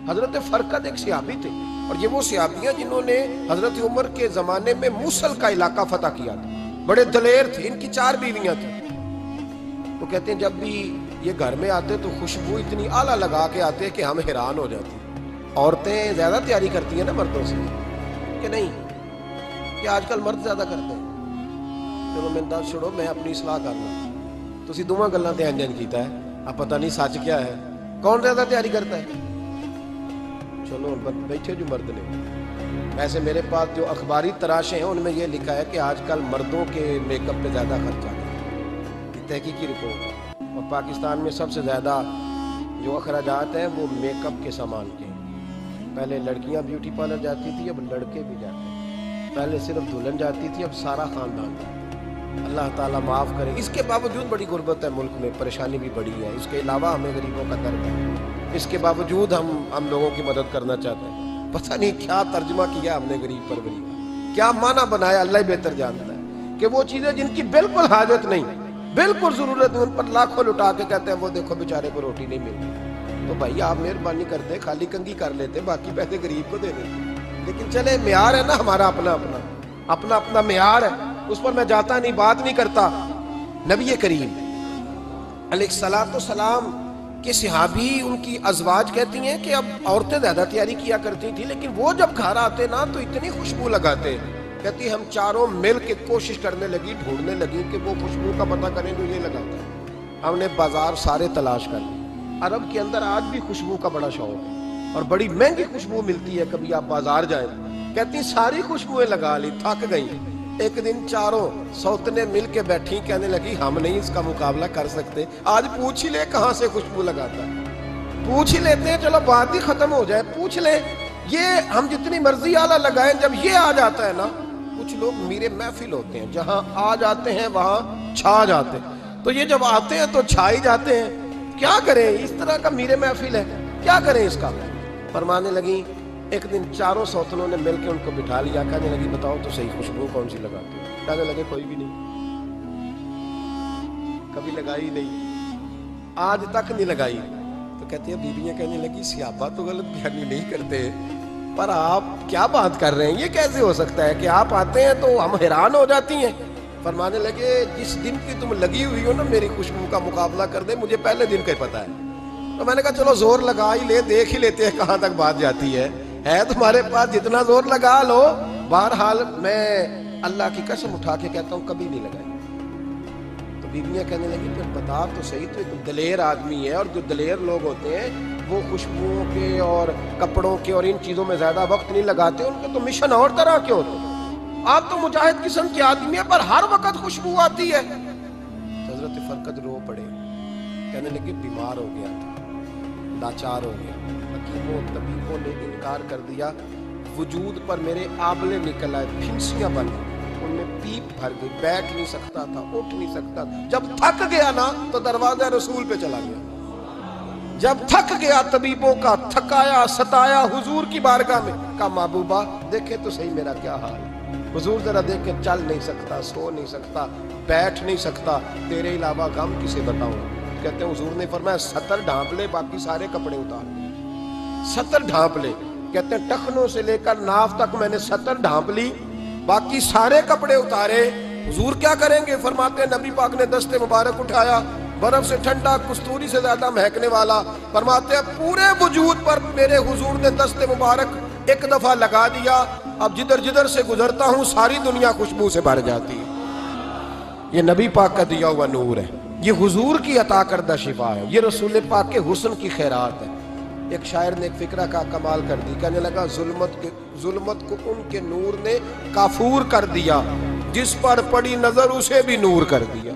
حضرت فرقد ایک صحابی تھے، اور یہ وہ صحابیاں جنہوں نے حضرت عمر کے زمانے میں موصل کا علاقہ فتح کیا تھا، بڑے دلیر تھے، ان کی 4 بیویاں تھیں۔ تو کہتے ہیں جب بھی یہ گھر میں آتے تو خوشبو اتنی اعلیٰ لگا کے آتے کہ ہم حیران ہو جاتے۔ عورتیں زیادہ تیاری کرتی ہیں نا مردوں سے کہ نہیں، کہ آج کل مرد زیادہ کرتے ہیں۔ چلو میں دس چھوڑو، میں اپنی اصلاح کرنا، تسی دوواں گلاں تے انجن کیتا ہے، اب پتہ نہیں سچ کیا ہے، کون زیادہ تیاری کرتا ہے؟ چلو بیٹھے جو مرد نے، ویسے میرے پاس جو اخباری تراشیں ہیں ان میں یہ لکھا ہے کہ آج کل مردوں کے میک اپ پہ زیادہ خرچ آتا ہے، تحقیقی رپورٹ، اور پاکستان میں سب سے زیادہ جو اخراجات ہیں وہ میک اپ کے سامان کے ہیں۔ پہلے لڑکیاں بیوٹی پارلر جاتی تھی، اب لڑکے بھی جاتے ہیں۔ پہلے صرف دلہن جاتی تھی، اب سارا خاندان جاتا ہے۔ اللہ تعالیٰ معاف کرے۔ اس کے باوجود بڑی غربت ہے ملک میں، پریشانی بھی بڑی ہے، اس کے علاوہ ہمیں غریبوں کا درد ہے، اس کے باوجود ہم لوگوں کی مدد کرنا چاہتے ہیں۔ پتہ نہیں کیا ترجمہ کیا ہم نے غریب پروری کا، کیا معنی بنایا، اللہ ہی بہتر جانتا ہے، کہ وہ چیزیں جن کی بالکل حاجت نہیں، بالکل ضرورت نہیں، ان پر لاکھوں لٹا کے کہتے ہیں وہ دیکھو بیچارے کو روٹی نہیں ملتی۔ تو بھائی آپ مہربانی کرتے، خالی کنگھی کر لیتے، باقی پیسے غریب کو دے دیتے۔ لیکن چلے معیار ہے نا ہمارا اپنا معیار ہے، اس پر میں جاتا نہیں، بات نہیں کرتا۔ نبی کریم علیہ السلام کے صحابی، ان کی ازواج کہتی ہیں کہ اب عورتیں زیادہ تیاری کیا کرتی تھی، لیکن وہ جب گھر آتے نا تو اتنی خوشبو لگاتے، کہتی ہم چاروں مل کے کوشش کرنے لگی، ڈھونڈنے لگی کہ وہ خوشبو کا پتہ کریں جو یہ لگاتا ہے۔ ہم نے بازار سارے تلاش کر لیے۔ عرب کے اندر آج بھی خوشبو کا بڑا شوق ہے، اور بڑی مہنگی خوشبو ملتی ہے، کبھی آپ بازار جائیں، کہتی ساری خوشبوئیں لگا لی، تھک گئی۔ ایک دن چاروں سوتنے مل کے بیٹھی، کہنے لگی ہم نہیں اس کا مقابلہ کر سکتے، آج پوچھ ہی لے کہاں سے خوشبو لگاتا ہے، پوچھ ہی لیتے ہیں، چلو بات ہی ختم ہو جائے، پوچھ لیں۔ یہ ہم جتنی مرضی آلہ لگائیں، جب یہ آ جاتا ہے نا، کچھ لوگ میرے محفل ہوتے ہیں، جہاں آ جاتے ہیں وہاں چھا جاتے ہیں، تو یہ جب آتے ہیں تو چھا ہی جاتے ہیں۔ کیا کریں، اس طرح کا میرے محفل ہے، کیا کریں اس کا؟ فرمانے لگی ایک دن چاروں سوتنوں نے مل کے ان کو بٹھا لیا، کہنے لگی بتاؤ تو صحیح خوشبو کون سی لگاتے ہو؟ کہنے لگے کوئی بھی نہیں، کبھی لگائی نہیں، آج تک نہیں لگائی۔ تو کہتی ہیں بیویاں کہنے لگی صحابہ تو غلط بیانی نہیں کرتے، پر آپ کیا بات کر رہے ہیں، یہ کیسے ہو سکتا ہے کہ آپ آتے ہیں تو ہم حیران ہو جاتی ہیں۔ فرمانے لگے جس دن کی تم لگی ہوئی ہو نا میری خوشبو کا مقابلہ کر دے، مجھے پہلے دن کا ہی پتا ہے۔ تو میں نے کہا چلو زور لگا ہی لے، دیکھ ہی لیتے ہیں کہاں تک بات جاتی ہے تمہارے پاس، جتنا زور لگا لو۔ بہرحال میں اللہ کی قسم اٹھا کے کہتا ہوں کبھی نہیں لگائی۔ تو بیویاں کہنے لگی پھر بتا تو صحیح، تو ایک دلیر آدمی ہے، اور جو دلیر لوگ ہوتے ہیں وہ خوشبوؤں کے اور کپڑوں کے اور ان چیزوں میں زیادہ وقت نہیں لگاتے، ان کے تو مشن اور طرح کے ہوتے ہیں۔ آپ تو مجاہد قسم کی آدمی ہے، پر ہر وقت خوشبو آتی ہے۔ حضرت فرقد رو پڑے، کہنے لگے بیمار ہو گیا تھا، لاچار ہو گیا، حکیموں طبیبوں نے انکار کر دیا، وجود پر میرے آبلے نکل آئے، پھنسیاں بن گئی، ان میں پیپ بھر گئی، بیٹھ نہیں سکتا تھا، اٹھ نہیں سکتا تھا۔ جب تھک گیا نا تو دروازہ رسول پہ چلا گیا، جب تھک گیا طبیبوں کا تھکایا ستایا حضور کی بارگاہ میں، کہا محبوبہ دیکھے تو صحیح میرا کیا حال ہے۔ حضور ذرا دیکھ کے، چل نہیں سکتا، سو نہیں سکتا، بیٹھ نہیں سکتا، تیرے علاوہ غم کسے بتاؤں۔ کہتے ہیں حضور نے فرمایا 70 ڈھانپ لے، باقی سارے کپڑے اتار لے، 70 ڈھانپ لے۔ کہتے ہیں ٹخنوں سے لے کر ناف تک میں نے 70 ڈھانپ لی، باقی سارے کپڑے اتارے۔ حضور کیا کریں گے؟ فرماتے ہیں نبی پاک نے دست مبارک اٹھایا، برف سے ٹھنڈا، کستوری سے زیادہ مہکنے والا، فرماتے ہیں پورے وجود پر میرے حضور نے دست مبارک ایک دفعہ لگا دیا، اب جدھر جدھر سے گزرتا ہوں ساری دنیا خوشبو سے بھر جاتی ہے۔ یہ نبی پاک کا دیا ہوا نور ہے، یہ حضور کی عطا کردہ شفا ہے، یہ رسول پاک کے حسن کی خیرات ہے۔ ایک شاعر نے ایک فقرہ کا کمال کر دی، کہنے لگا ظلمت کو ان کے نور نے کافور کر دیا، جس پر پڑی نظر اسے بھی نور کر دیا۔